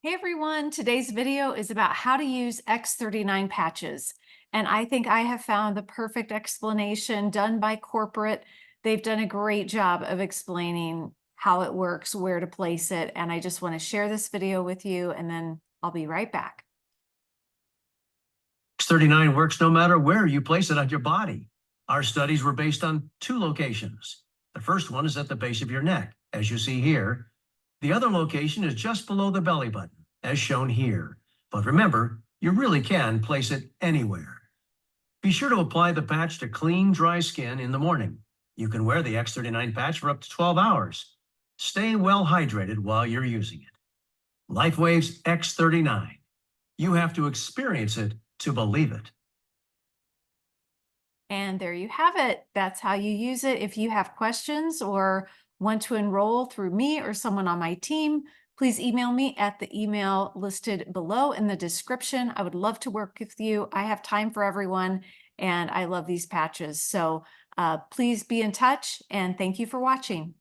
Hey everyone, today's video is about how to use X39 patches. And I think I have found the perfect explanation done by corporate. They've done a great job of explaining how it works, where to place it. And I just want to share this video with you and then I'll be right back. X39 works no matter where you place it on your body. Our studies were based on two locations. The first one is at the base of your neck, as you see here. The other location is just below the belly button, as shown here. But remember, you really can place it anywhere. Be sure to apply the patch to clean, dry skin in the morning. You can wear the X39 patch for up to 12 hours. Stay well hydrated while you're using it. LifeWave's X39. You have to experience it to believe it. And there you have it. That's how you use it. If you have questions or want to enroll through me or someone on my team, please email me at the email listed below in the description. I would love to work with you. I have time for everyone, and I love these patches. So please be in touch, and thank you for watching.